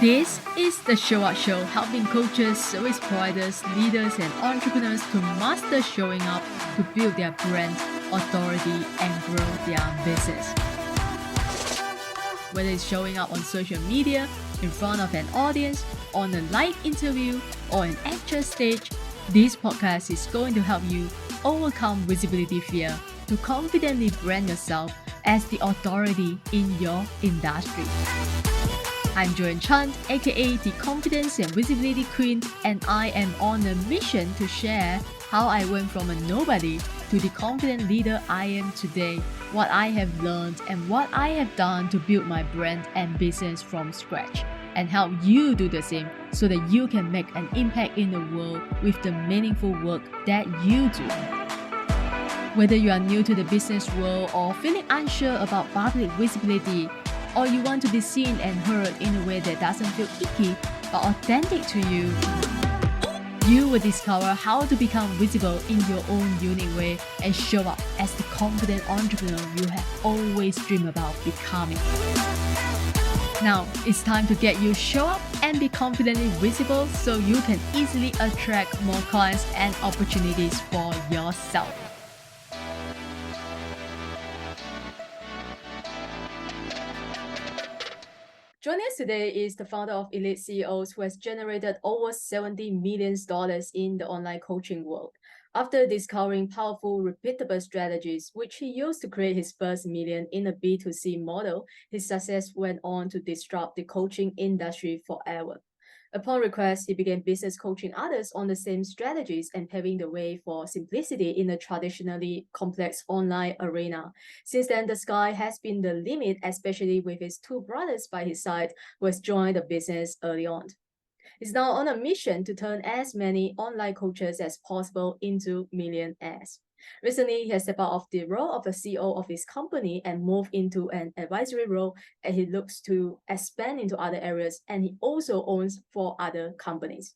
This is the Show Up Show, helping coaches, service providers, leaders, and entrepreneurs to master showing up to build their brand, authority, and grow their business. Whether it's showing up on social media, in front of an audience, on a live interview, or an actual stage, this podcast is going to help you overcome visibility fear to confidently brand yourself as the authority in your industry. I'm Joyan, aka the Confidence and Visibility Queen, and I am on a mission to share how I went from a nobody to the confident leader I am today, what I have learned and what I have done to build my brand and business from scratch, and help you do the same so that you can make an impact in the world with the meaningful work that you do. Whether you are new to the business world or feeling unsure about public visibility, or you want to be seen and heard in a way that doesn't feel icky but authentic to you, you will discover how to become visible in your own unique way and show up as the confident entrepreneur you have always dreamed about becoming. Now, it's time to get you show up and be confidently visible so you can easily attract more clients and opportunities for yourself. Joining us today is the founder of Elite CEOs, who has generated over $70 million in the online coaching world. After discovering powerful, repeatable strategies, which he used to create his first million in a B2C model, his success went on to disrupt the coaching industry forever. Upon request, he began business coaching others on the same strategies and paving the way for simplicity in a traditionally complex online arena. Since then, the sky has been the limit, especially with his two brothers by his side, who has joined the business early on. He's now on a mission to turn as many online coaches as possible into millionaires. Recently, he has stepped out of the role of the CEO of his company and moved into an advisory role, and he looks to expand into other areas, and he also owns 4 other companies.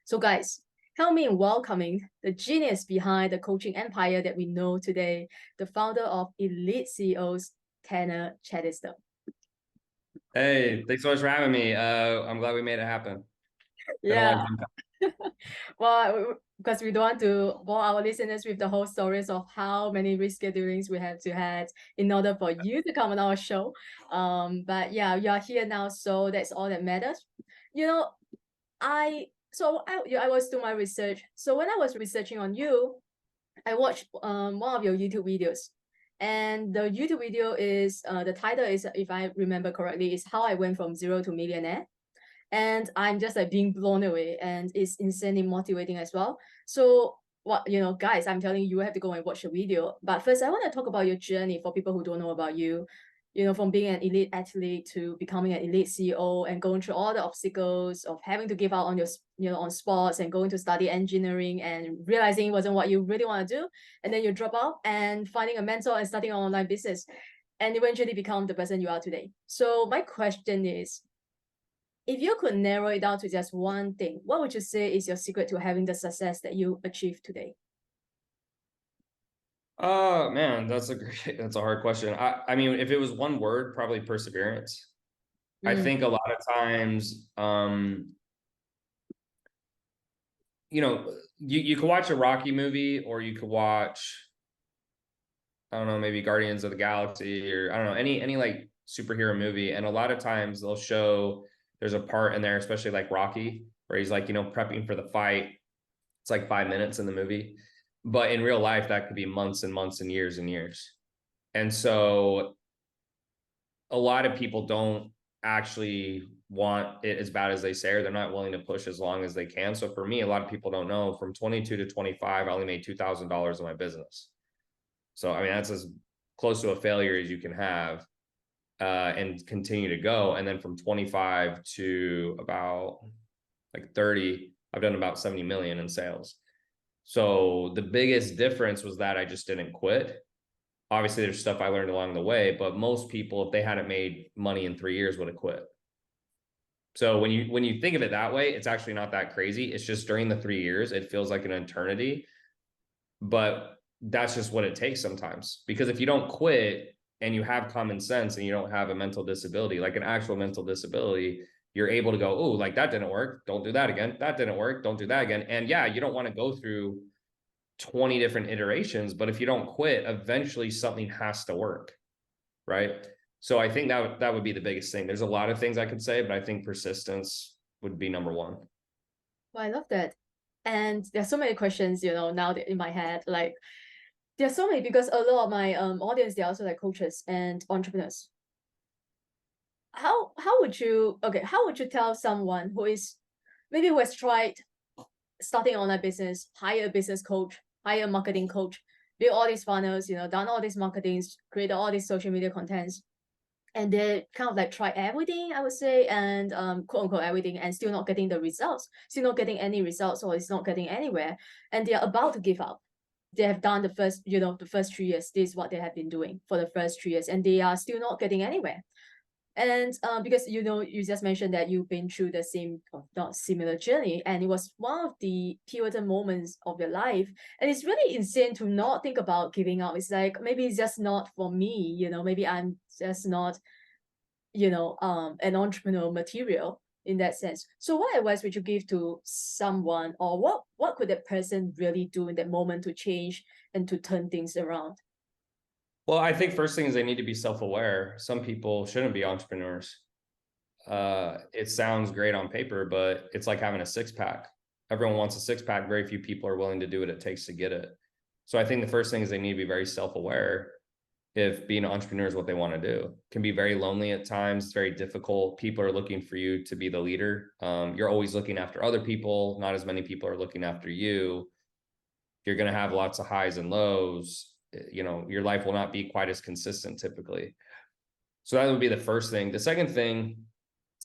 So guys, help me in welcoming the genius behind the coaching empire that we know today, the founder of Elite CEOs, Tanner Chidester. Hey, thanks so much for having me. I'm glad we made it happen. Yeah. Well, because we don't want to bore our listeners with the whole stories of how many reschedulings we have to have in order for you to come on our show. But yeah, you are here now, so that's all that matters. You know, I was doing my research. So when I was researching on you, I watched one of your YouTube videos. And the YouTube video is the title is, if I remember correctly, is How I Went from Zero to Millionaire. And I'm just like being blown away, and it's insanely motivating as well. So guys, I'm telling you, you have to go and watch the video. But first, I want to talk about your journey for people who don't know about you. From being an elite athlete to becoming an elite CEO and going through all the obstacles of having to give out on your on sports and going to study engineering and realizing it wasn't what you really want to do, and then you drop out and finding a mentor and starting an online business, and eventually become the person you are today. So my question is, if you could narrow it down to just one thing, what would you say is your secret to having the success that you achieved today? Oh man, that's a hard question. I mean, if it was one word, probably perseverance. I think a lot of times, you could watch a Rocky movie, or you could watch, I don't know, maybe Guardians of the Galaxy, or I don't know, any like superhero movie. And a lot of times they'll show, there's a part in there, especially like Rocky, where he's like, prepping for the fight. It's like 5 minutes in the movie. But in real life, that could be months and months and years and years. And so a lot of people don't actually want it as bad as they say, or they're not willing to push as long as they can. So for me, a lot of people don't know, from 22 to 25, I only made $2,000 in my business. So, I mean, that's as close to a failure as you can have, and continue to go. And then from 25 to about like 30, I've done about 70 million in sales. So the biggest difference was that I just didn't quit. Obviously, there's stuff I learned along the way, but most people, if they hadn't made money in 3 years, would have quit. So when you think of it that way, it's actually not that crazy. It's just during the 3 years, it feels like an eternity. But that's just what it takes sometimes. Because if you don't quit and you have common sense and you don't have a mental disability, like an actual mental disability, you're able to go, oh, like that didn't work. Don't do that again. That didn't work. Don't do that again. And yeah, you don't want to go through 20 different iterations, but if you don't quit, eventually something has to work. Right. So I think that would be the biggest thing. There's a lot of things I could say, but I think persistence would be number one. Well, I love that. And there's so many questions, now that in my head, like there's so many, because a lot of my audience, they're also like coaches and entrepreneurs. How would you tell someone who has tried starting online business, hire a business coach, hire a marketing coach, build all these funnels, done all these marketings, create all these social media contents, and they kind of like try everything, I would say, and quote unquote everything, and still not getting the results, still not getting any results, or it's not getting anywhere, and they are about to give up. They have done the first 3 years. This is what they have been doing for the first 3 years, and they are still not getting anywhere. And because you just mentioned that you've been through the same, or not similar journey, and it was one of the pivotal moments of your life. And it's really insane to not think about giving up. It's like, maybe it's just not for me, maybe I'm just not, an entrepreneurial material in that sense. So what advice would you give to someone, or what could that person really do in that moment to change and to turn things around? Well, I think first thing is they need to be self-aware. Some people shouldn't be entrepreneurs. It sounds great on paper, but it's like having a six-pack. Everyone wants a six-pack. Very few people are willing to do what it takes to get it. So I think the first thing is they need to be very self-aware if being an entrepreneur is what they want to do. It can be very lonely at times. It's very difficult. People are looking for you to be the leader. You're always looking after other people. Not as many people are looking after you. You're going to have lots of highs and lows. Your life will not be quite as consistent typically. So that would be the first thing. The second thing,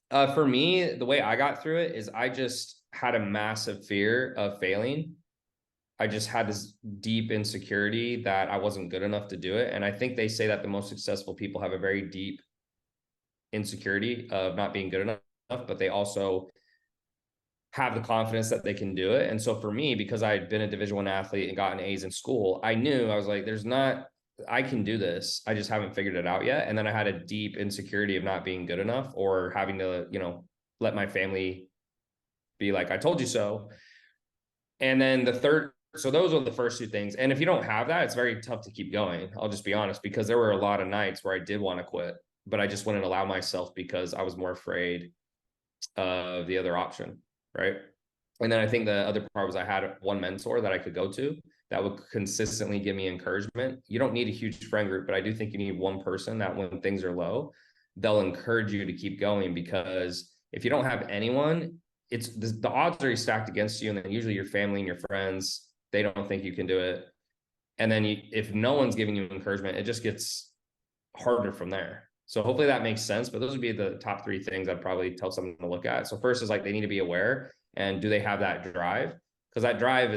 for me, the way I got through it is I just had a massive fear of failing. I just had this deep insecurity that I wasn't good enough to do it. And I think they say that the most successful people have a very deep insecurity of not being good enough, but they also have the confidence that they can do it. And so for me, because I had been a Division I athlete and gotten A's in school, I knew, I was like, I can do this. I just haven't figured it out yet. And then I had a deep insecurity of not being good enough, or having to, let my family be like, I told you so. And then so those are the first two things. And if you don't have that, it's very tough to keep going. I'll just be honest, because there were a lot of nights where I did want to quit, but I just wouldn't allow myself because I was more afraid of the other option. Right. And then I think the other part was I had one mentor that I could go to that would consistently give me encouragement. You don't need a huge friend group, but I do think you need one person that when things are low, they'll encourage you to keep going, because if you don't have anyone, the odds are stacked against you. And then usually your family and your friends, they don't think you can do it. And then if no one's giving you encouragement, it just gets harder from there. So hopefully that makes sense, but those would be the top three things I'd probably tell someone to look at. So first is like, they need to be aware, and do they have that drive? Because that drive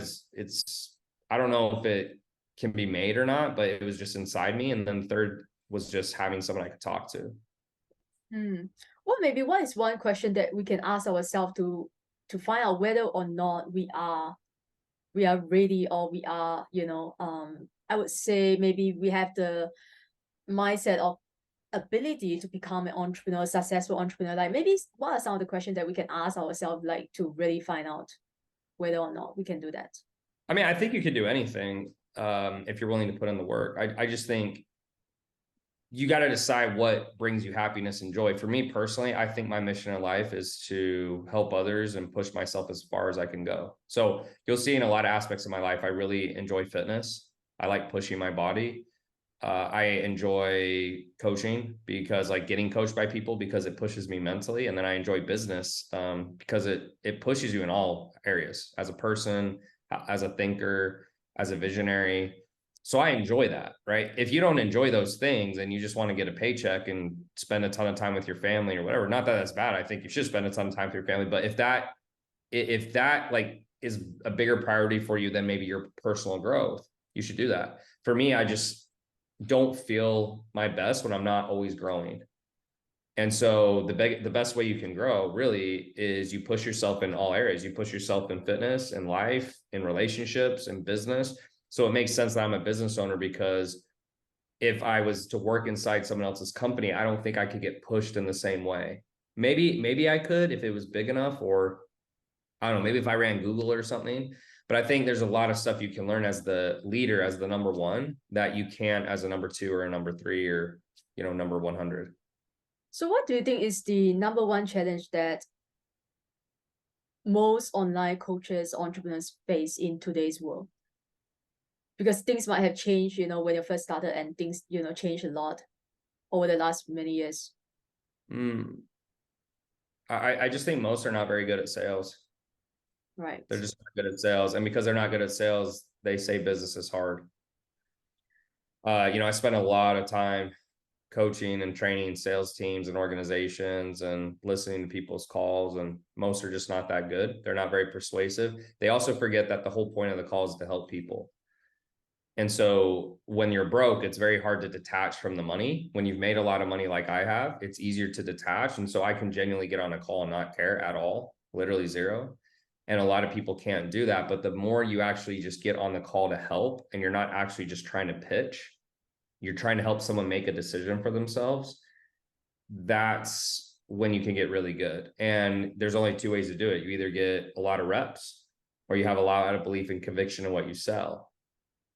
I don't know if it can be made or not, but it was just inside me. And then third was just having someone I could talk to. Well, maybe what is one question that we can ask ourselves to find out whether or not we are ready, or we are, I would say maybe we have the mindset of ability to become an entrepreneur, successful entrepreneur. Like, maybe what are some of the questions that we can ask ourselves, like, to really find out whether or not we can do that? I mean, I think you could do anything if you're willing to put in the work. I just think you got to decide what brings you happiness and joy. For me personally, I think my mission in life is to help others and push myself as far as I can go. So you'll see in a lot of aspects of my life, I really enjoy fitness. I like pushing my body. I enjoy coaching, because like getting coached by people, because it pushes me mentally. And then I enjoy business because it pushes you in all areas, as a person, as a thinker, as a visionary. So I enjoy that, right? If you don't enjoy those things and you just want to get a paycheck and spend a ton of time with your family or whatever, not that that's bad. I think you should spend a ton of time with your family. But if that like is a bigger priority for you than maybe your personal growth, you should do that. For me, I just don't feel my best when I'm not always growing. And so the best way you can grow really is you push yourself in all areas. You push yourself in fitness, in life, in relationships, in business. So it makes sense that I'm a business owner, because if I was to work inside someone else's company, I don't think I could get pushed in the same way. Maybe I could if it was big enough, or I don't know, maybe if I ran Google or something. But I think there's a lot of stuff you can learn as the leader, as the number one, that you can't as a number two or a number three or, you know, number 100. So what do you think is the number one challenge that most online coaches, entrepreneurs face in today's world? Because things might have changed, you know, when you first started, and things, you know, changed a lot over the last many years. I just think most are not very good at sales. Right. They're just not good at sales. And because they're not good at sales, they say business is hard. You know, I spent a lot of time coaching and training sales teams and organizations and listening to people's calls, and most are just not that good. They're not very persuasive. They also forget that the whole point of the call is to help people. And so when you're broke, it's very hard to detach from the money. When you've made a lot of money like I have, it's easier to detach. And so I can genuinely get on a call and not care at all, literally zero. And a lot of people can't do that. But the more you actually just get on the call to help, and you're not actually just trying to pitch, you're trying to help someone make a decision for themselves, that's when you can get really good. And there's only two ways to do it. You either get a lot of reps, or you have a lot of belief and conviction in what you sell.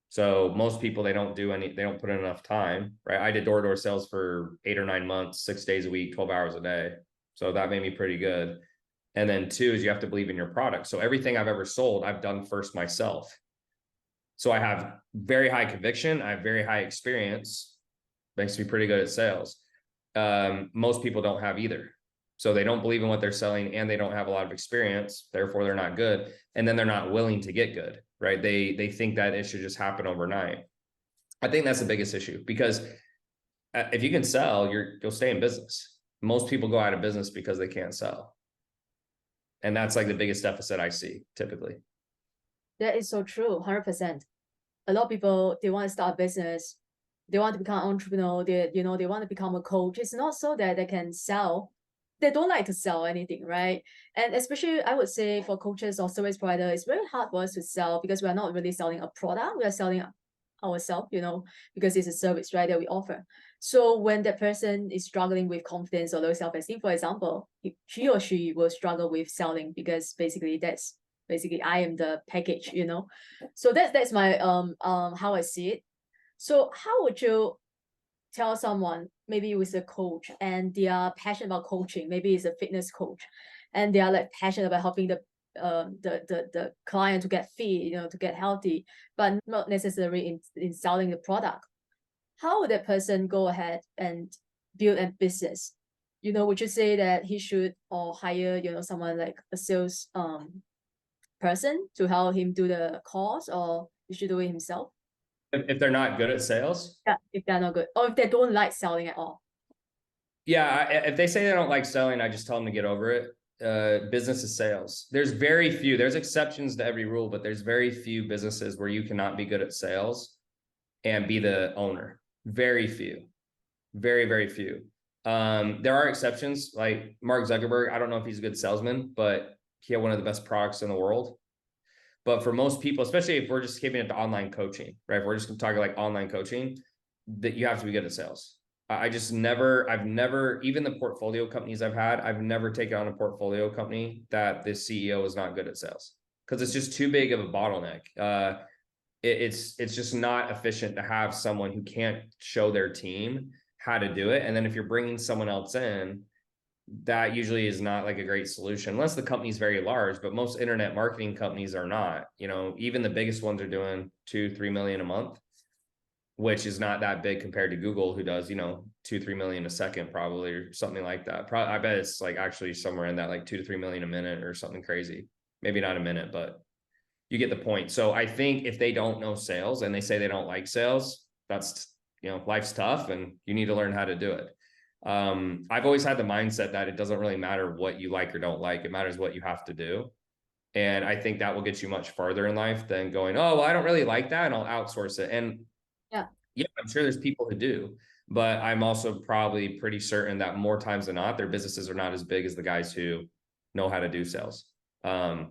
So most people, they don't put in enough time, right? I did door-to-door sales for 8 or 9 months, 6 days a week, 12 hours a day. So that made me pretty good. And then two is you have to believe in your product. So everything I've ever sold, I've done first myself. So I have very high conviction. I have very high experience. Makes me pretty good at sales. Most people don't have either. So they don't believe in what they're selling, and they don't have a lot of experience. Therefore, they're not good. And then they're not willing to get good, right? They think that it should just happen overnight. I think that's the biggest issue, because if you can sell, you'll stay in business. Most people go out of business because they can't sell. And that's like the biggest deficit I see typically. That is so true, 100%. A lot of people, they want to start a business, they want to become an entrepreneur, they want to become a coach. It's not so that they can sell. They don't like to sell anything, right? And especially, I would say, for coaches or service provider, it's very hard for us to sell, because we are not really selling a product. We are selling ourselves, because it's a service, right, that we offer. So when that person is struggling with confidence or low self-esteem, for example, he or she will struggle with selling, because basically I am the package, So that's my how I see it. So how would you tell someone, maybe with a coach, and they are passionate about coaching, maybe it's a fitness coach, and they are like passionate about helping the client to get fit, to get healthy, but not necessarily in selling the product? How would that person go ahead and build a business? Would you say that he should or hire, someone like a sales person to help him do the course, or he should do it himself? If they're not good at sales? Yeah, if they're not good, or if they don't like selling at all. Yeah, if they say they don't like selling, I just tell them to get over it. Business is sales. There's very few, there's exceptions to every rule, but there's very few businesses where you cannot be good at sales and be the owner. Very few, very, very few. There are exceptions, like Mark Zuckerberg. I don't know if he's a good salesman, but he had one of the best products in the world. But for most people, especially if we're just keeping it to online coaching, right? If we're just talking like online coaching, that you have to be good at sales. I've never, even the portfolio companies I've never taken on a portfolio company that the CEO is not good at sales, because it's just too big of a bottleneck. It's just not efficient to have someone who can't show their team how to do it. And then if you're bringing someone else in, that usually is not like a great solution, unless the company's very large. But most internet marketing companies are not. Even the biggest ones are doing 2-3 million a month, which is not that big compared to Google, who does 2-3 million a second, probably, or something like that. I bet it's like actually somewhere in that, like 2-3 million a minute or something crazy. Maybe not a minute, but you get the point. So I think if they don't know sales and they say they don't like sales, that's, life's tough and you need to learn how to do it. I've always had the mindset that it doesn't really matter what you like or don't like. It matters what you have to do. And I think that will get you much farther in life than going, oh, well, I don't really like that and I'll outsource it. And yeah, I'm sure there's people who do, but I'm also probably pretty certain that more times than not, their businesses are not as big as the guys who know how to do sales. I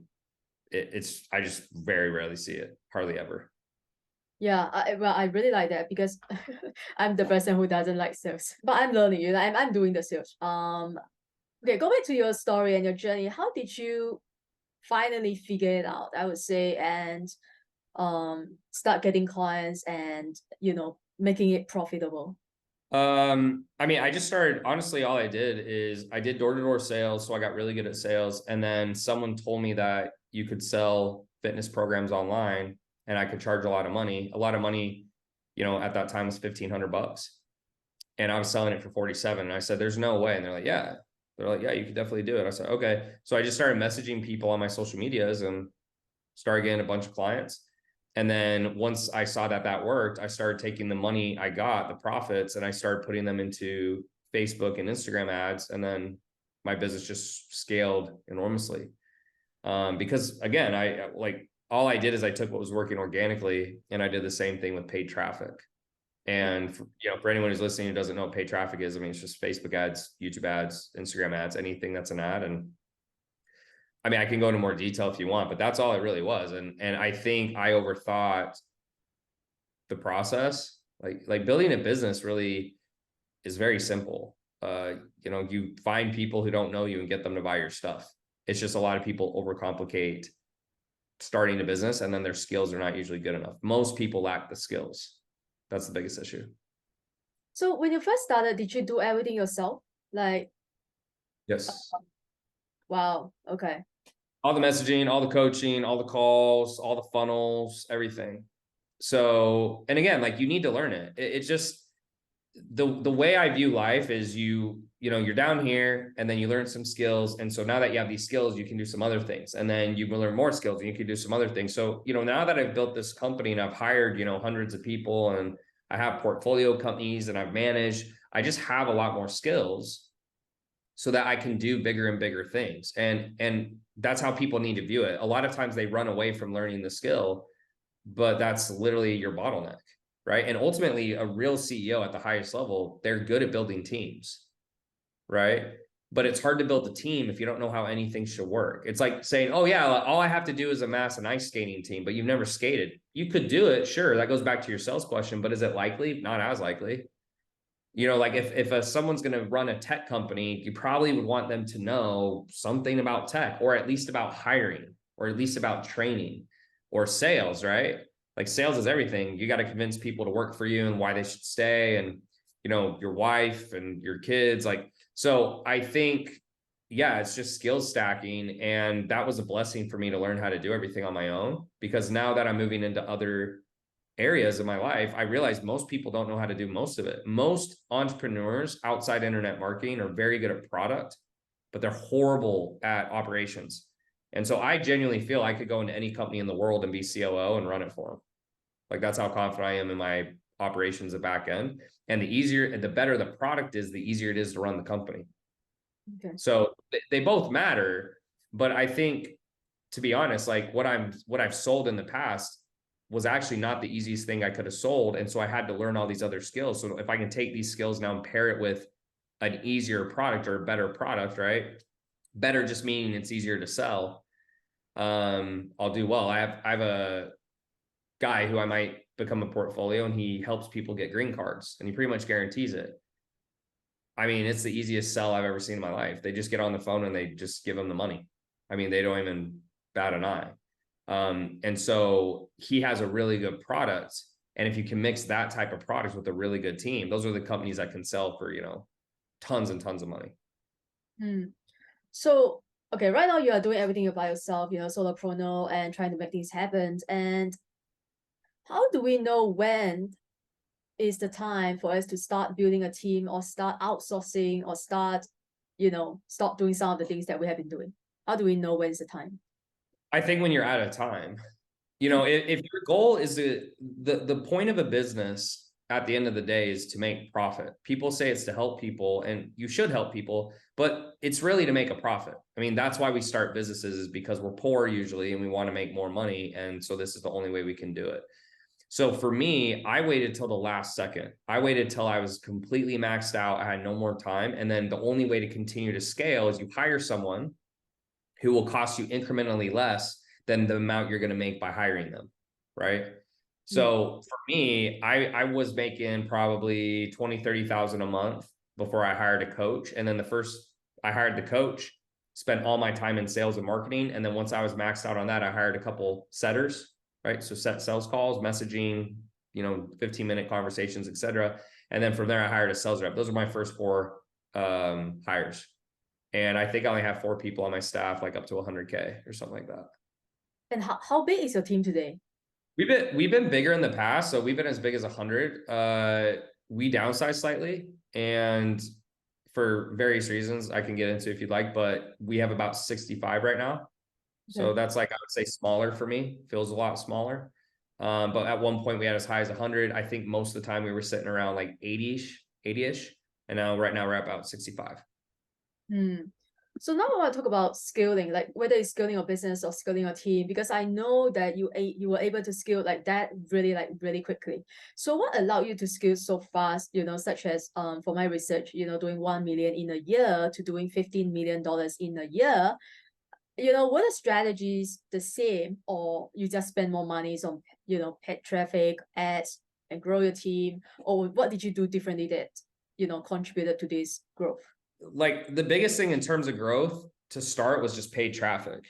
just very rarely see it, hardly ever. Yeah, I really like that, because I'm the person who doesn't like sales, but I'm learning. I'm doing the sales. Okay, go back to your story and your journey. How did you finally figure it out, I would say, and start getting clients and, making it profitable? I mean, I just started, honestly, all I did is I did door-to-door sales, so I got really good at sales. And then someone told me that you could sell fitness programs online and I could charge a lot of money. A lot of money, at that time was $1,500. And I was selling it for 47. And I said, there's no way. And they're like, yeah. They're like, yeah, you could definitely do it. I said, okay. So I just started messaging people on my social medias and started getting a bunch of clients. And then once I saw that that worked, I started taking the money I got, the profits, and I started putting them into Facebook and Instagram ads. And then my business just scaled enormously. Because again, I like all I did is I took what was working organically and I did the same thing with paid traffic. And for anyone who's listening who doesn't know what paid traffic is, I mean, it's just Facebook ads, YouTube ads, Instagram ads, anything that's an ad. And I mean, I can go into more detail if you want, but that's all it really was. And I think I overthought the process. Like building a business really is very simple. You find people who don't know you and get them to buy your stuff. It's just a lot of people overcomplicate starting a business and then their skills are not usually good enough. Most people lack the skills. That's the biggest issue. So when you first started, did you do everything yourself? Like, Yes. wow, okay. All the messaging, all the coaching, all the calls, all the funnels, everything. So, and again, like you need to learn it. It's just the way I view life is you're down here and then you learn some skills. And so now that you have these skills, you can do some other things. And then you will learn more skills and you can do some other things. So, now that I've built this company and I've hired, hundreds of people and I have portfolio companies and I've managed, I just have a lot more skills so that I can do bigger and bigger things. And that's how people need to view it. A lot of times they run away from learning the skill, but that's literally your bottleneck, right? And ultimately a real CEO at the highest level, they're good at building teams, right? But it's hard to build a team if you don't know how anything should work. It's like saying, oh yeah, all I have to do is amass an ice skating team, but you've never skated. You could do it, sure. That goes back to your sales question, but is it likely? Not as likely. Like if someone's going to run a tech company, you probably would want them to know something about tech, or at least about hiring, or at least about training or sales, right? Like sales is everything. You got to convince people to work for you and why they should stay, and your wife and your kids. Like, so I think, yeah, it's just skill stacking. And that was a blessing for me to learn how to do everything on my own, because now that I'm moving into other areas of my life, I realized most people don't know how to do most of it. Most entrepreneurs outside internet marketing are very good at product, but they're horrible at operations. And so I genuinely feel I could go into any company in the world and be COO and run it for them. Like that's how confident I am in my operations at back end. And the easier and the better the product is, the easier it is to run the company. Okay. So they both matter, but I think, to be honest, like what I've sold in the past was actually not the easiest thing I could have sold. And so I had to learn all these other skills. So if I can take these skills now and pair it with an easier product or a better product, right? Better just meaning it's easier to sell. I'll do well. I have a guy who I might become a portfolio, and he helps people get green cards and he pretty much guarantees it. I mean, it's the easiest sell I've ever seen in my life. They just get on the phone and they just give them the money. I mean, they don't even bat an eye. And so he has a really good product. And if you can mix that type of product with a really good team, those are the companies that can sell for, tons and tons of money. So, okay, right now you are doing everything by yourself, solopreneur and trying to make things happen. And how do we know when is the time for us to start building a team or start outsourcing or start, stop doing some of the things that we have been doing? How do we know when is the time? I think when you're out of time, if your goal is the point of a business at the end of the day is to make profit. People say it's to help people, and you should help people, but it's really to make a profit. I mean, that's why we start businesses, is because we're poor usually and we want to make more money. And so this is the only way we can do it. So for me, I waited till the last second. I waited till I was completely maxed out. I had no more time. And then the only way to continue to scale is you hire someone who will cost you incrementally less than the amount you're going to make by hiring them, right? So for me, I was making probably 20, 30,000 a month before I hired a coach. And then the first, I hired the coach, spent all my time in sales and marketing. And then once I was maxed out on that, I hired a couple setters, right? So set sales calls, messaging, 15-minute conversations, etc. And then from there, I hired a sales rep. Those are my first 4 hires. And I think I only have 4 people on my staff, like up to 100K or something like that. And how big is your team today? We've been bigger in the past, so we've been as big as 100. We downsized slightly, and for various reasons I can get into if you'd like, but we have about 65 right now. So that's like, I would say smaller for me, feels a lot smaller. But at one point we had as high as 100. I think most of the time we were sitting around like 80-ish. And now right now we're at about 65. So now I want to talk about scaling, like whether it's scaling your business or scaling your team, because I know that you were able to scale like that really quickly. So what allowed you to scale so fast, such as for my research, doing 1 million in a year to doing $15 million in a year? Were the strategies the same, or you just spend more money on, paid traffic, ads, and grow your team? Or what did you do differently that, contributed to this growth? Like the biggest thing in terms of growth to start was just paid traffic.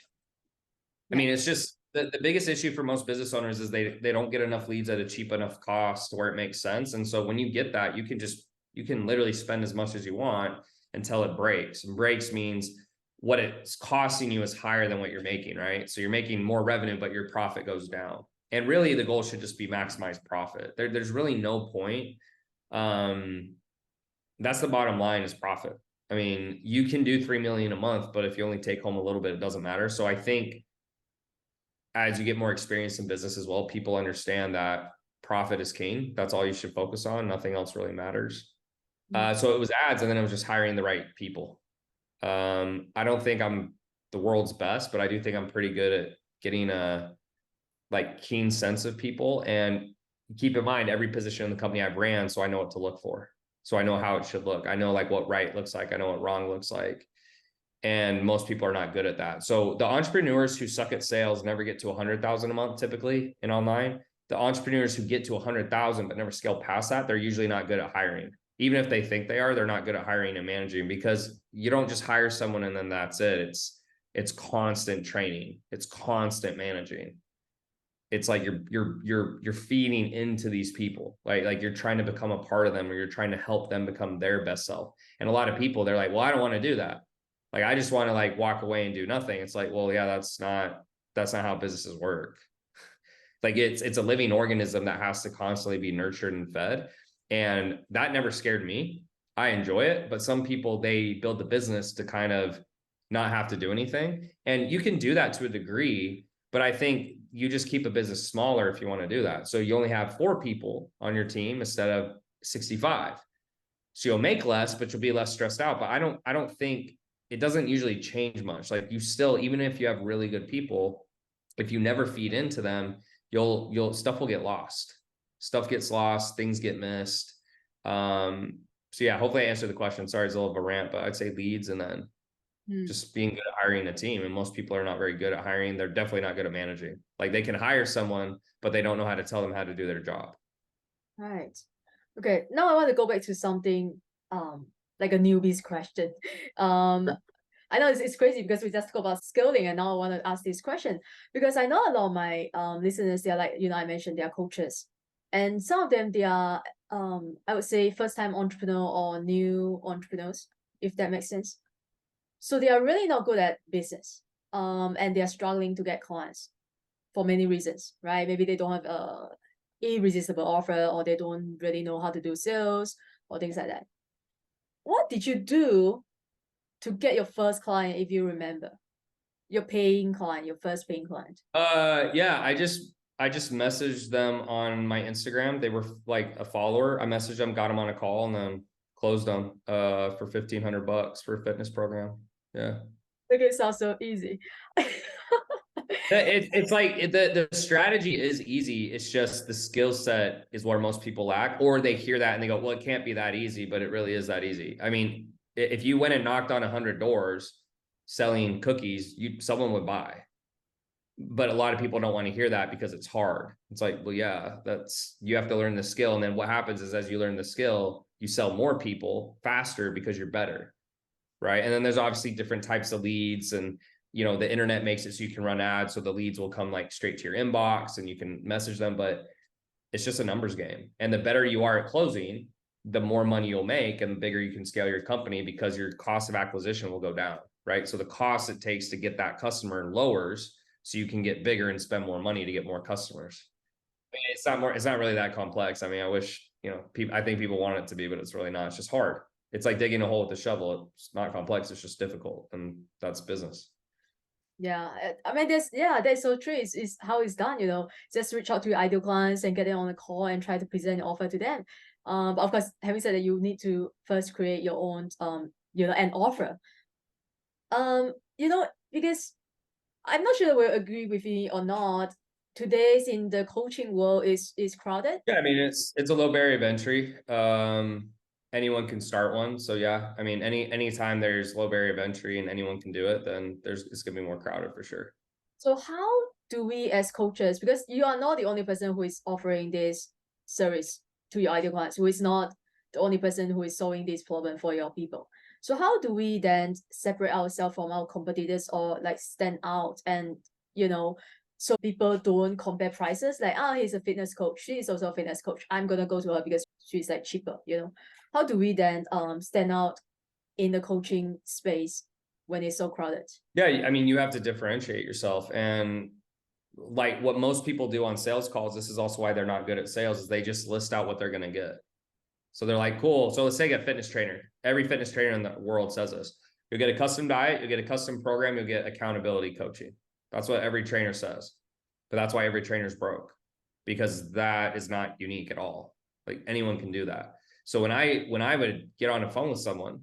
I mean, it's just the biggest issue for most business owners is they don't get enough leads at a cheap enough cost where it makes sense. And so when you get that, you can literally spend as much as you want until it breaks. And breaks means what it's costing you is higher than what you're making, right? So you're making more revenue, but your profit goes down. And really the goal should just be maximize profit. There's really no point. That's the bottom line, is profit. I mean, you can do 3 million a month, but if you only take home a little bit, it doesn't matter. So I think as you get more experience in business as well, people understand that profit is king. That's all you should focus on. Nothing else really matters. So it was ads, and then it was just hiring the right people. I don't think I'm the world's best, but I do think I'm pretty good at getting a keen sense of people. And keep in mind, every position in the company I've ran, so I know what to look for. So I know how it should look. I know what right looks like. I know what wrong looks like. And most people are not good at that. So the entrepreneurs who suck at sales never get to 100,000 a month, typically in online. The entrepreneurs who get to 100,000 but never scale past that, they're usually not good at hiring. Even if they think they are, they're not good at hiring and managing, because you don't just hire someone and then that's it. It's constant training. It's constant managing. It's like you're feeding into these people, like you're trying to become a part of them, or you're trying to help them become their best self. And a lot of people, they're like, well, I don't want to do that. Like, I just want to walk away and do nothing. It's like, well, yeah, that's not how businesses work. Like it's a living organism that has to constantly be nurtured and fed. And that never scared me. I enjoy it. But some people, they build the business to kind of not have to do anything. And you can do that to a degree, but I think you just keep a business smaller if you want to do that. So you only have 4 people on your team instead of 65. So you'll make less, but you'll be less stressed out. But I don't think it doesn't usually change much. Like, you still, even if you have really good people, if you never feed into them, stuff will get lost. Stuff gets lost, things get missed. So yeah, hopefully I answered the question. Sorry, it's a little of a rant, but I'd say leads, and then just being good at hiring a team. And most people are not very good at hiring. They're definitely not good at managing. Like, they can hire someone, but they don't know how to tell them how to do their job. Right. Okay. Now I want to go back to something like a newbie's question. I know it's crazy because we just talk about scaling, and now I want to ask this question because I know a lot of my listeners, they're like, I mentioned, they're coaches, and some of them, they are I would say first-time entrepreneur or new entrepreneurs, if that makes sense. So they are really not good at business, and they are struggling to get clients for many reasons, right? Maybe they don't have a irresistible offer, or they don't really know how to do sales or things like that. What did you do to get your first client, if you remember? Your paying client, your first paying client. Yeah, I just messaged them on my Instagram. They were like a follower. I messaged them, got them on a call, and then closed them for $1,500 for a fitness program. Yeah. Okay, sounds so easy. It's like the strategy is easy. It's just the skill set is where most people lack, or they hear that and they go, well, it can't be that easy, but it really is that easy. I mean, if you went and knocked on 100 doors selling cookies, someone would buy. But a lot of people don't want to hear that because it's hard. It's like, well, yeah, you have to learn the skill. And then what happens is, as you learn the skill, you sell more people faster because you're better. right? And then there's obviously different types of leads, and the internet makes it so you can run ads, so the leads will come like straight to your inbox and you can message them, but it's just a numbers game. And the better you are at closing, the more money you'll make and the bigger you can scale your company, because your cost of acquisition will go down, right? So the cost it takes to get that customer lowers, so you can get bigger and spend more money to get more customers. I mean, it's not really that complex. I mean, I wish, I think people want it to be, but it's really not. It's just hard. It's like digging a hole with a shovel. It's not complex. It's just difficult. And that's business. Yeah, I mean, that's so true. It's how it's done, just reach out to your ideal clients and get them on a call and try to present an offer to them. But of course, having said that, you need to first create your own, an offer. Because I'm not sure we'll agree with me or not. Today's in the coaching world is crowded. Yeah, I mean, it's a low barrier of entry. Anyone can start one. So yeah, I mean, anytime there's low barrier of entry and anyone can do it, then it's gonna be more crowded for sure. So how do we as coaches, because you are not the only person who is offering this service to your ideal clients, who is not the only person who is solving this problem for your people. So how do we then separate ourselves from our competitors, or like stand out, and so people don't compare prices, like, he's a fitness coach, she is also a fitness coach, I'm gonna go to her because she's like cheaper. How do we then stand out in the coaching space when it's so crowded? Yeah, I mean, you have to differentiate yourself. And like what most people do on sales calls, this is also why they're not good at sales, is they just list out what they're going to get. So they're like, cool. So let's say a fitness trainer. Every fitness trainer in the world says this. You'll get a custom diet, you'll get a custom program, you'll get accountability coaching. That's what every trainer says. But that's why every trainer's broke, because that is not unique at all. Like anyone can do that. So when I would get on a phone with someone,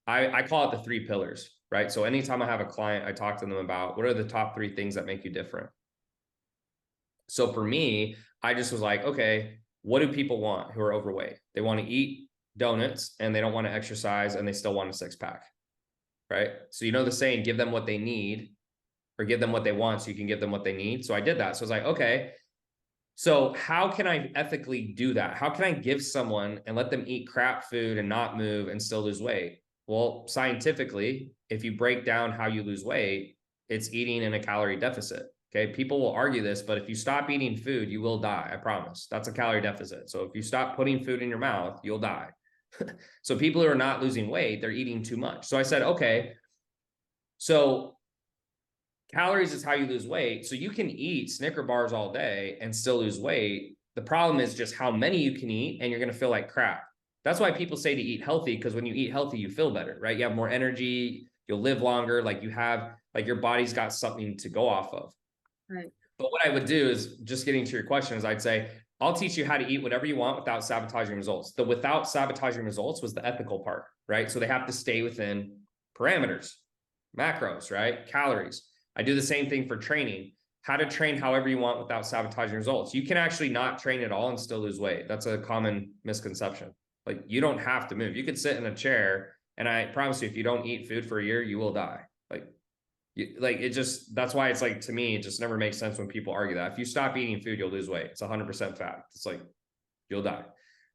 I call it the 3 pillars, right? So anytime I have a client, I talk to them about what are the top 3 things that make you different. So for me, I just was like, okay, what do people want who are overweight? They want to eat donuts and they don't want to exercise and they still want a 6-pack, right? So the saying, give them what they need or give them what they want so you can give them what they need. So I did that. So I was like, okay, so how can I ethically do that? How can I give someone and let them eat crap food and not move and still lose weight? Well, scientifically, if you break down how you lose weight, it's eating in a calorie deficit. Okay. People will argue this, but if you stop eating food, you will die. I promise. That's a calorie deficit. So if you stop putting food in your mouth, you'll die. So people who are not losing weight, they're eating too much. So I said, okay, so calories is how you lose weight. So you can eat Snicker bars all day and still lose weight. The problem is just how many you can eat, and you're going to feel like crap. That's why people say to eat healthy, because when you eat healthy, you feel better, right? You have more energy, you'll live longer, like your body's got something to go off of. Right. But what I would do is, just getting to your question, is I'd say, I'll teach you how to eat whatever you want without sabotaging results. The without sabotaging results was the ethical part, right? So they have to stay within parameters, macros, right? Calories. I do the same thing for training. How to train however you want without sabotaging results. You can actually not train at all and still lose weight. That's a common misconception. Like, you don't have to move. You could sit in a chair, and I promise you, if you don't eat food for a year, you will die. That's why it's like, to me, it just never makes sense when people argue that. If you stop eating food, you'll lose weight. It's 100% fact. It's like, you'll die.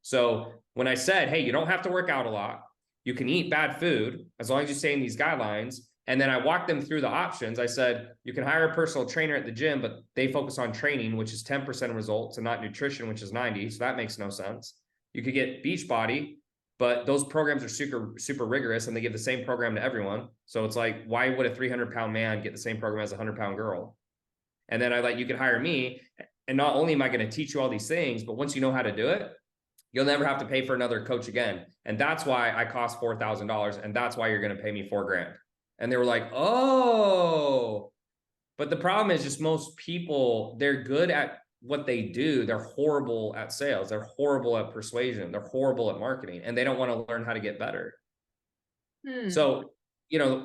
So when I said, hey, you don't have to work out a lot, you can eat bad food as long as you stay in these guidelines. And then I walked them through the options. I said, you can hire a personal trainer at the gym, but they focus on training, which is 10% results, and not nutrition, which is 90. So that makes no sense. You could get Beachbody, but those programs are super, super rigorous, and they give the same program to everyone. So it's like, why would a 300-pound man get the same program as a 100-pound girl? And then you could hire me. And not only am I going to teach you all these things, but once you know how to do it, you'll never have to pay for another coach again. And that's why I cost $4,000. And that's why you're going to pay me $4,000. And they were like, oh, but the problem is just most people, they're good at what they do. They're horrible at sales. They're horrible at persuasion. They're horrible at marketing, and they don't want to learn how to get better. So,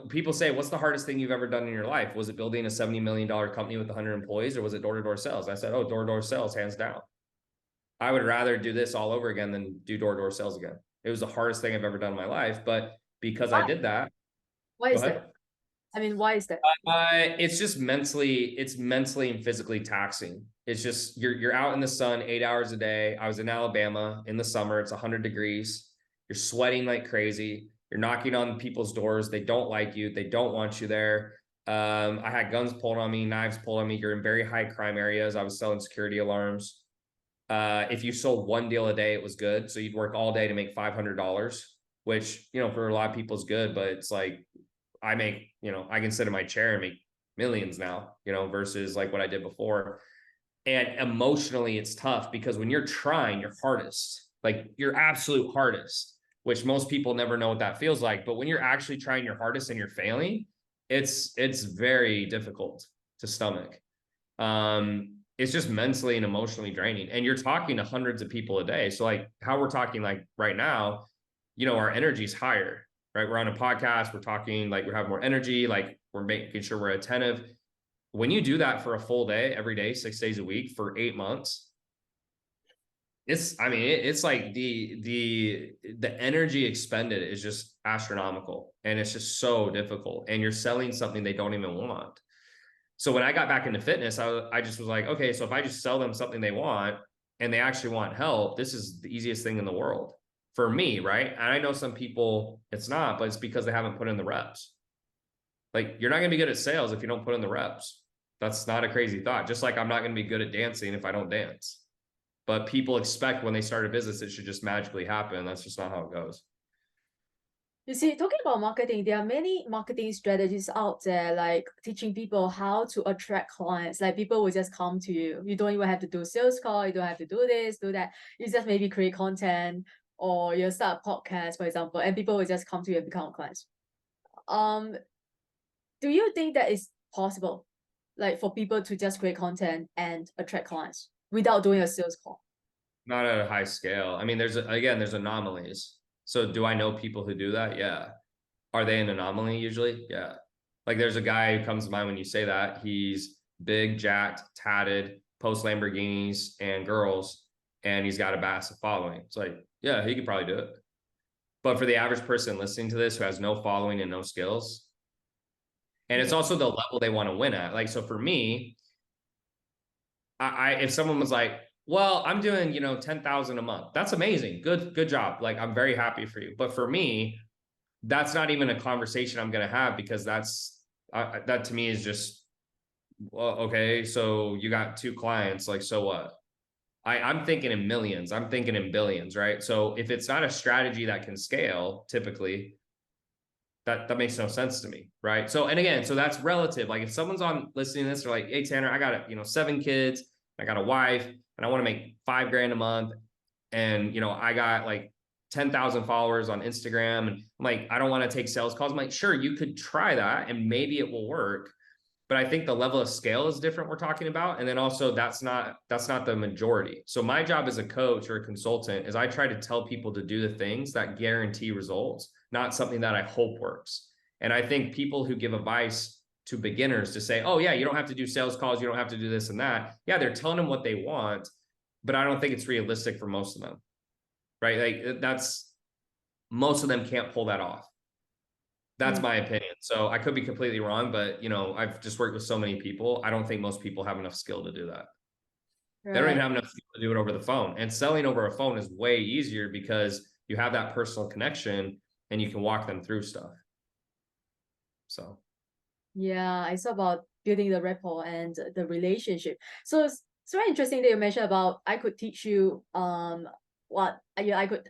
people say, what's the hardest thing you've ever done in your life? Was it building a $70 million company with 100 employees, or was it door-to-door sales? I said, oh, door-to-door sales, hands down. I would rather do this all over again than do door-to-door sales again. It was the hardest thing I've ever done in my life. But because I did that. Why is that? I mean, why is that? It's just mentally and physically taxing. It's just, you're out in the sun 8 hours a day. I was in Alabama in the summer. It's 100 degrees. You're sweating like crazy. You're knocking on people's doors. They don't like you. They don't want you there. I had guns pulled on me, knives pulled on me. You're in very high crime areas. I was selling security alarms. If you sold one deal a day, it was good. So you'd work all day to make $500, which, you know, for a lot of people is good, but it's like, I make, you know, I can sit in my chair and make millions now, you know, versus like what I did before. And emotionally, it's tough because when you're trying your hardest, like your absolute hardest, which most people never know what that feels like, but when you're actually trying your hardest and you're failing, it's very difficult to stomach. It's just mentally and emotionally draining. And you're talking to hundreds of people a day. So like how we're talking like right now, you know, our energy is higher, right? We're on a podcast, we're talking, like we have more energy, like we're making sure we're attentive. When you do that for a full day, every day, 6 days a week for 8 months, it's, I mean, it's like the energy expended is just astronomical, and it's just so difficult, and you're selling something they don't even want. So when I got back into fitness, I just was like, okay, so if I just sell them something they want and they actually want help, this is the easiest thing in the world for me, right? And I know some people it's not, but it's because they haven't put in the reps. Like you're not going to be good at sales if you don't put in the reps. That's not a crazy thought. Just like I'm not going to be good at dancing if I don't dance. But people expect when they start a business, it should just magically happen. That's just not how it goes. You see, talking about marketing, there are many marketing strategies out there, like teaching people how to attract clients. Like people will just come to you. You don't even have to do sales call. You don't have to do this, do that. You just maybe create content, or you start a podcast, for example, and people will just come to you and become clients. Do you think that is possible, like for people to just create content and attract clients without doing a sales call? Not at a high scale. I mean, there's anomalies. So do I know people who do that? Yeah. Are they an anomaly usually? Yeah. Like there's a guy who comes to mind when you say that. He's big, jacked, tatted, post Lamborghinis and girls, and he's got a massive following. It's like, yeah, he could probably do it. But for the average person listening to this who has no following and no skills, and it's also the level they want to win at. Like, so for me, if someone was like, well, I'm doing, 10,000 a month, that's amazing. Good job. Like, I'm very happy for you. But for me, that's not even a conversation I'm going to have, because that to me is just, well, okay, so you got 2 clients, like, so what? I'm thinking in millions, I'm thinking in billions, right? So if it's not a strategy that can scale, typically, that makes no sense to me, right? So, and again, so that's relative. Like if someone's on listening to this, they're like, hey, Tanner, I got 7 kids, I got a wife, and I want to make $5,000 a month. And, I got like 10,000 followers on Instagram. And I'm like, I don't want to take sales calls. I'm like, sure, you could try that and maybe it will work. But I think the level of scale is different we're talking about. And then also that's not the majority. So my job as a coach or a consultant is I try to tell people to do the things that guarantee results, not something that I hope works. And I think people who give advice to beginners to say, oh yeah, you don't have to do sales calls, you don't have to do this and that. Yeah, they're telling them what they want, but I don't think it's realistic for most of them, right? Like most of them can't pull that off. That's my opinion. So I could be completely wrong, but I've just worked with so many people. I don't think most people have enough skill to do that. Right. They don't even have enough skill to do it over the phone. And selling over a phone is way easier because you have that personal connection and you can walk them through stuff. So yeah, it's about building the rapport and the relationship. So it's very interesting that you mentioned about I could teach you what I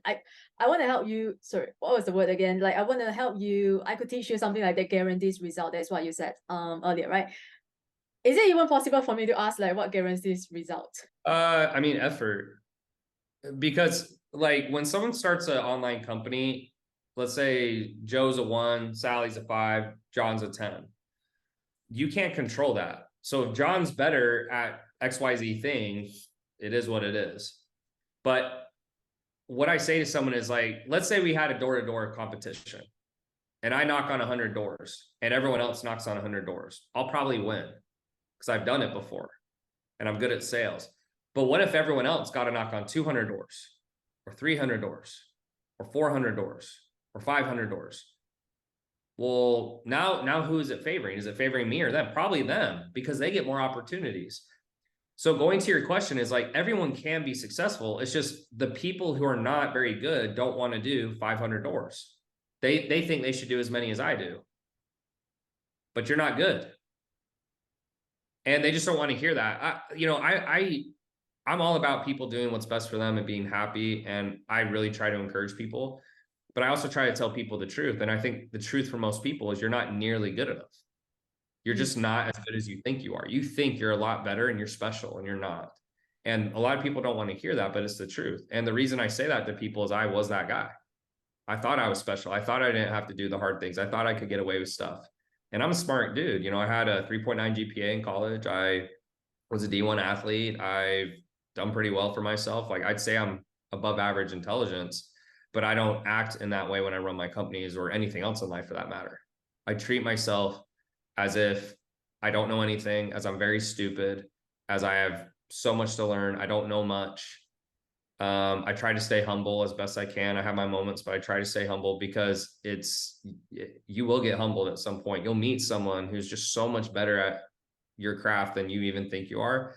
want to help you. Sorry, what was the word again? Like I want to help you. I could teach you something like that guarantees result. That's what you said earlier, right? Is it even possible for me to ask like what guarantees result? I mean effort. Because like when someone starts an online company, let's say Joe's a 1, Sally's a 5, John's a 10. You can't control that. So if John's better at XYZ thing, it is what it is. But what I say to someone is like, let's say we had a door-to-door competition and I knock on 100 doors and everyone else knocks on 100 doors. I'll probably win because I've done it before and I'm good at sales. But what if everyone else got to knock on 200 doors or 300 doors or 400 doors or 500 doors? Well, now who is it favoring? Is it favoring me or them? Probably them, because they get more opportunities. So going to your question is like, everyone can be successful. It's just the people who are not very good don't want to do 500 doors. They think they should do as many as I do, but you're not good. And they just don't want to hear that. I'm all about people doing what's best for them and being happy. And I really try to encourage people, but I also try to tell people the truth. And I think the truth for most people is you're not nearly good enough. You're just not as good as you think you are. You think you're a lot better and you're special, and you're not. And a lot of people don't want to hear that, but it's the truth. And the reason I say that to people is I was that guy. I thought I was special. I thought I didn't have to do the hard things. I thought I could get away with stuff. And I'm a smart dude. I had a 3.9 GPA in college. I was a D1 athlete. I've done pretty well for myself. Like, I'd say I'm above average intelligence, but I don't act in that way when I run my companies or anything else in life for that matter. I treat myself as if I don't know anything, as I'm very stupid, as I have so much to learn. I don't know much. I try to stay humble as best I can. I have my moments, but I try to stay humble because you will get humbled at some point. You'll meet someone who's just so much better at your craft than you even think you are.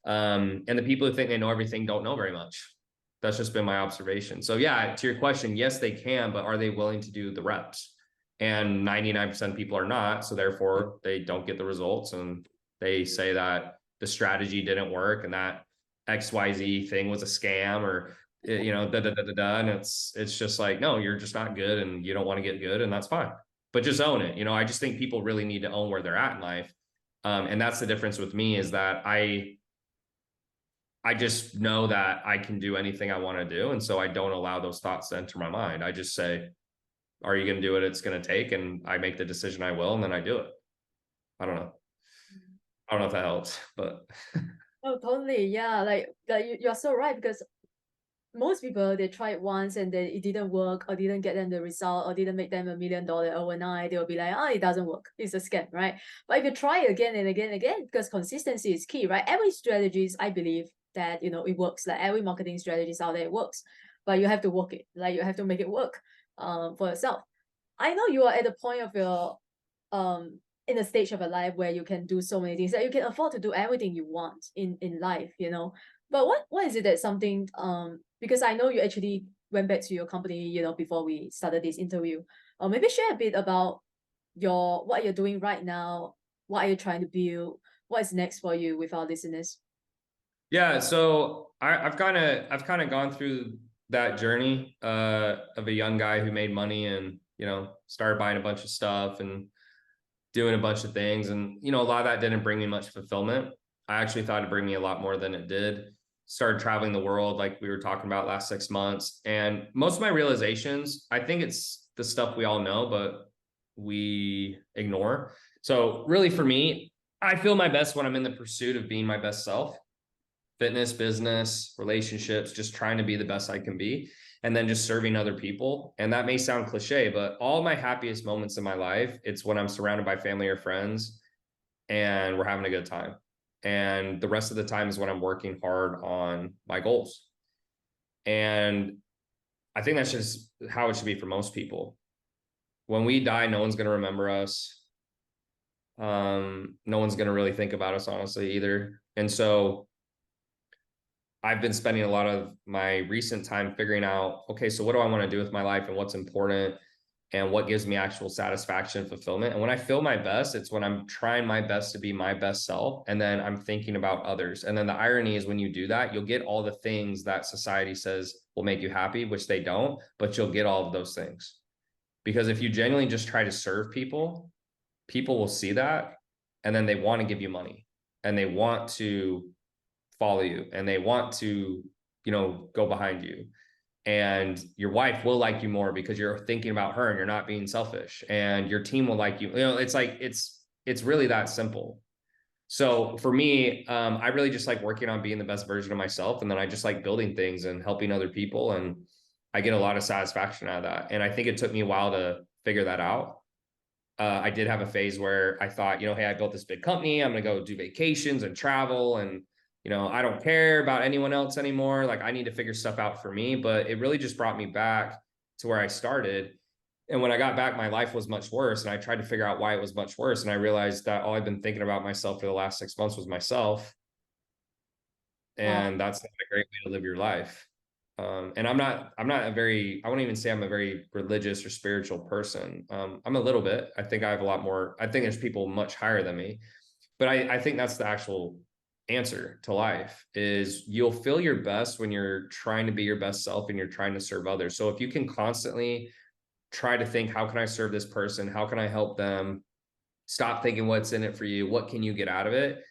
And the people who think they know everything don't know very much. That's just been my observation. So yeah, to your question, yes, they can, but are they willing to do the reps? And 99% of people are not. So therefore they don't get the results, and they say that the strategy didn't work and that XYZ thing was a scam, or and it's just like, no, you're just not good and you don't want to get good, and that's fine. But just own it. I just think people really need to own where they're at in life. And that's the difference with me, is that I just know that I can do anything I want to do. And so I don't allow those thoughts to enter my mind. I just say, are you going to do what it's going to take? And I make the decision I will, and then I do it. I don't know. I don't know if that helps, but. Oh, totally. Yeah. Like you're so right, because most people, they try it once and then it didn't work, or didn't get them the result, or didn't make them $1 million overnight. They'll be like, oh, it doesn't work. It's a scam, right? But if you try it again and again and again, because consistency is key, right? Every strategies, I believe that, it works. Like every marketing strategies out there, it works, but you have to work it. Like you have to make it work for yourself. I know you are at the point of your in a stage of a life where you can do so many things, that you can afford to do everything you want in life, but what is it that something because I know you actually went back to your company, before we started this interview. Maybe share a bit about what you're doing right now. What are you trying to build? What is next for you with our listeners? Yeah, so I've kind of gone through that journey of a young guy who made money and started buying a bunch of stuff and doing a bunch of things, and a lot of that didn't bring me much fulfillment. I actually thought it'd bring me a lot more than it did. Started traveling the world, like we were talking about, last 6 months, and most of my realizations, I think it's the stuff we all know but we ignore. So really, for me, I feel my best when I'm in the pursuit of being my best self. Fitness, business, relationships, just trying to be the best I can be, and then just serving other people. And that may sound cliche, but all my happiest moments in my life, it's when I'm surrounded by family or friends and we're having a good time. And the rest of the time is when I'm working hard on my goals. And I think that's just how it should be for most people. When we die, no one's going to remember us. No one's going to really think about us, honestly, either. And so I've been spending a lot of my recent time figuring out, okay, so what do I want to do with my life, and what's important, and what gives me actual satisfaction and fulfillment. And when I feel my best, it's when I'm trying my best to be my best self, and then I'm thinking about others. And then the irony is, when you do that, you'll get all the things that society says will make you happy, which they don't, but you'll get all of those things. Because if you genuinely just try to serve people, people will see that, and then they want to give you money, and they want to follow you, and they want to, go behind you. And your wife will like you more because you're thinking about her and you're not being selfish, and your team will like you. It's like, it's really that simple. So for me, I really just like working on being the best version of myself. And then I just like building things and helping other people. And I get a lot of satisfaction out of that. And I think it took me a while to figure that out. I did have a phase where I thought, hey, I built this big company. I'm going to go do vacations and travel, and I don't care about anyone else anymore. Like, I need to figure stuff out for me. But it really just brought me back to where I started. And when I got back, my life was much worse. And I tried to figure out why it was much worse. And I realized that all I've been thinking about myself for the last 6 months was myself. And that's not a great way to live your life. And I'm not a very, I wouldn't even say I'm a very religious or spiritual person. I'm a little bit. I think I have a lot more. I think there's people much higher than me, but I think that's the actual answer to life is you'll feel your best when you're trying to be your best self and you're trying to serve others. So if you can constantly try to think, how can I serve this person? How can I help them? Stop thinking what's in it for you. What can you get out of it?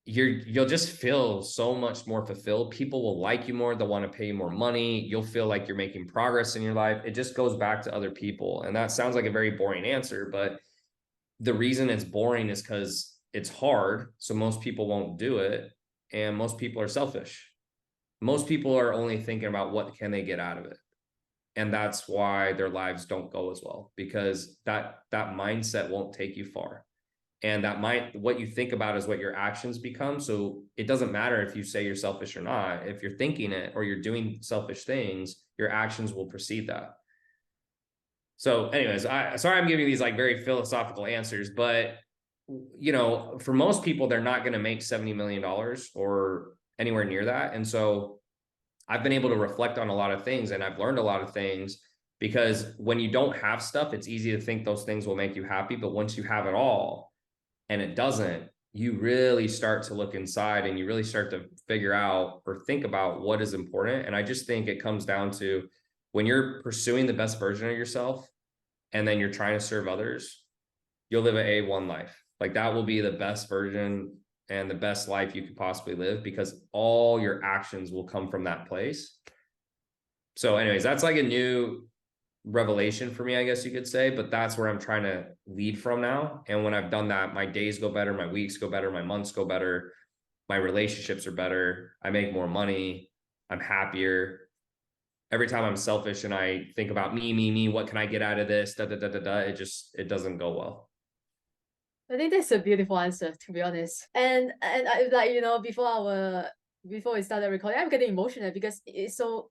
You'll just feel so much more fulfilled. People will like you more. They'll want to pay you more money. You'll feel like you're making progress in your life. It just goes back to other people. And that sounds like a very boring answer, but the reason it's boring is because it's hard. So most people won't do it. And most people are selfish. Most people are only thinking about what can they get out of it. And that's why their lives don't go as well, because that mindset won't take you far. And what you think about is what your actions become. So it doesn't matter if you say you're selfish or not. If you're thinking it or you're doing selfish things, your actions will precede that. So anyways, sorry I'm giving these like very philosophical answers, but for most people, they're not going to make $70 million or anywhere near that. And so I've been able to reflect on a lot of things, and I've learned a lot of things, because when you don't have stuff, it's easy to think those things will make you happy. But once you have it all, and it doesn't, you really start to look inside and you really start to figure out or think about what is important. And I just think it comes down to when you're pursuing the best version of yourself and then you're trying to serve others, you'll live an A1 life. Like that will be the best version and the best life you could possibly live, because all your actions will come from that place. So anyways, that's like a new revelation for me, I guess you could say, but that's where I'm trying to lead from now. And when I've done that, my days go better, my weeks go better, my months go better, my relationships are better, I make more money, I'm happier. Every time I'm selfish and I think about me, what can I get out of this, it doesn't go well. I think that's a beautiful answer, to be honest. And I, like, before we started recording, I'm getting emotional because it's so,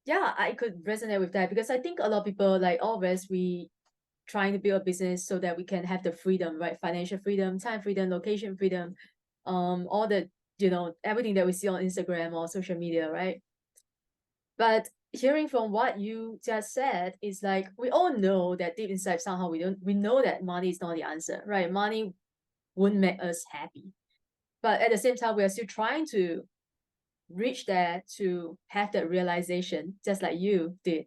yeah, I could resonate with that, because I think a lot of people, like all of us, we trying to build a business so that we can have the freedom, right? Financial freedom, time freedom, location freedom, all the, everything that we see on Instagram or social media, right? But hearing from what you just said is like, we all know that deep inside somehow we know that money is not the answer, right? Money wouldn't make us happy. But at the same time, we are still trying to reach there, to have that realization, just like you did,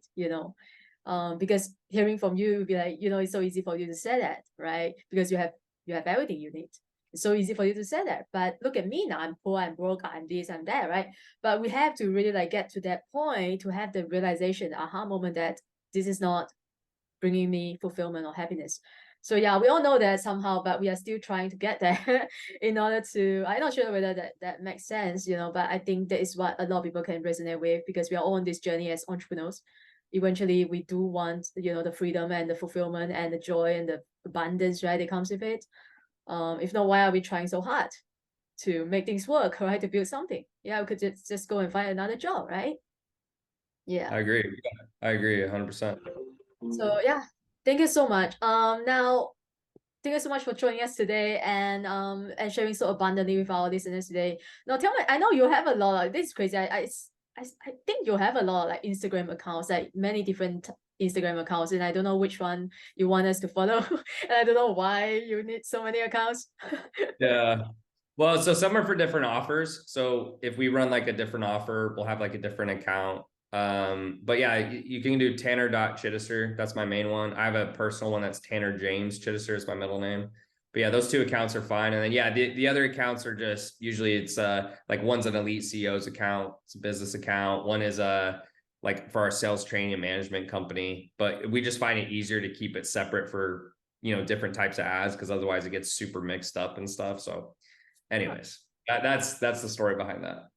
because hearing from you would be like, it's so easy for you to say that, right? Because you have everything you need. It's so easy for you to say that. But look at me now, I'm poor, I'm broke, I'm this, I'm that, right? But we have to really like get to that point to have the realization, aha moment, that this is not bringing me fulfillment or happiness. So yeah, we all know that somehow, but we are still trying to get there in order to, I'm not sure whether that makes sense, but I think that is what a lot of people can resonate with, because we are all on this journey as entrepreneurs. Eventually, we do want, the freedom and the fulfillment and the joy and the abundance, right, that comes with it. If not, why are we trying so hard to make things work, right, to build something? Yeah, we could just go and find another job, right? Yeah. I agree. I agree 100%. So yeah, thank you so much. Now, thank you so much for joining us today and sharing so abundantly with our listeners today. Now, tell me, I know you have a lot. This is crazy. I think you have a lot of like Instagram accounts, like many different Instagram accounts, and I don't know which one you want us to follow. And I don't know why you need so many accounts. Yeah. Well, so some are for different offers. So if we run like a different offer, we'll have like a different account. But yeah, you can do Tanner.Chidester. That's my main one. I have a personal one that's Tanner James Chidester is my middle name. But yeah, those two accounts are fine. And then yeah, the other accounts are just usually it's like one's an elite CEO's account, it's a business account. One is like for our sales training and management company. But we just find it easier to keep it separate for different types of ads, because otherwise it gets super mixed up and stuff. So anyways, that's the story behind that.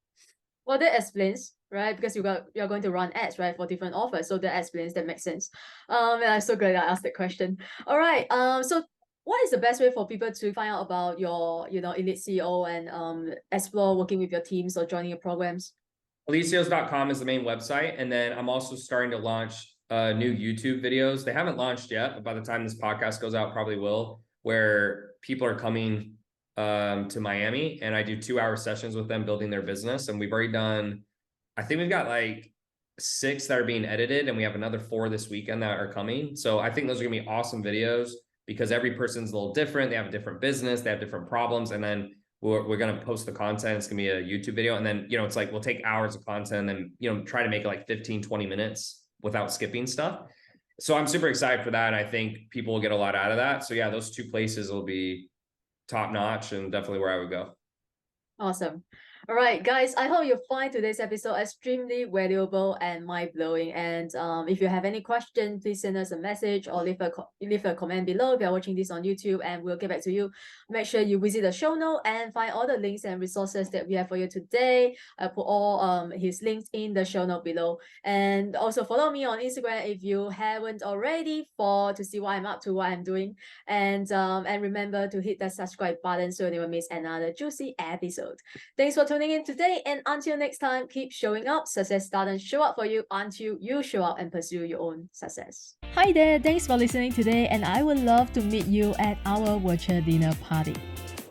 Well, that explains, right? Because you're going to run ads, right, for different offers. So that explains, that makes sense. And I'm so glad I asked that question. All right. So what is the best way for people to find out about your, Elite CEO and explore working with your teams or joining your programs? Alicios.com is the main website. And then I'm also starting to launch new YouTube videos. They haven't launched yet, but by the time this podcast goes out, probably will, where people are coming to Miami and I do 2-hour sessions with them building their business. And we've already done, I think we've got like 6 that are being edited, and we have another 4 this weekend that are coming. So I think those are gonna be awesome videos because every person's a little different. They have a different business, they have different problems, and then we're gonna post the content. It's gonna be a YouTube video, and then it's like we'll take hours of content and try to make it like 15-20 minutes without skipping stuff. So I'm super excited for that, and I think people will get a lot out of that. So yeah, those 2 places will be top notch and definitely where I would go. Awesome. All right, guys, I hope you find today's episode extremely valuable and mind-blowing. And if you have any questions, please send us a message or leave a comment below if you're watching this on YouTube, and we'll get back to you. Make sure you visit the show note and find all the links and resources that we have for you today. I put all his links in the show note below. And also follow me on Instagram if you haven't already to see what I'm up to, what I'm doing. And remember to hit that subscribe button so you never miss another juicy episode. Thanks for tuning in today, and until next time, keep showing up. Success doesn't show up for you until you show up and pursue your own success. Hi there, thanks for listening today, and I would love to meet you at our virtual dinner party.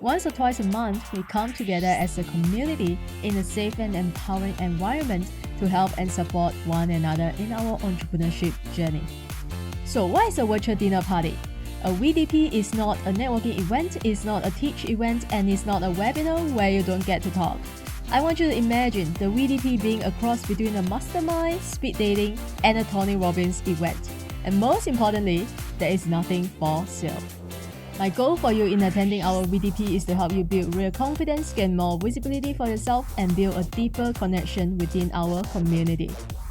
Once or twice a month, we come together as a community in a safe and empowering environment to help and support one another in our entrepreneurship journey. So what is a virtual dinner party? A VDP is not a networking event, it's not a teach event, and it's not a webinar where you don't get to talk. I want you to imagine the VDP being a cross between a mastermind, speed dating, and a Tony Robbins event. And most importantly, there is nothing for sale. My goal for you in attending our VDP is to help you build real confidence, gain more visibility for yourself, and build a deeper connection within our community.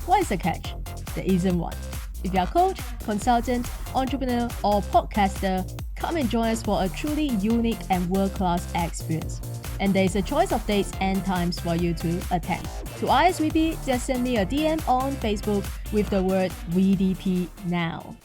What is the catch? There isn't one. If you're a coach, consultant, entrepreneur, or podcaster, come and join us for a truly unique and world-class experience. And there is a choice of dates and times for you to attend. To RSVP, just send me a DM on Facebook with the word VDP now.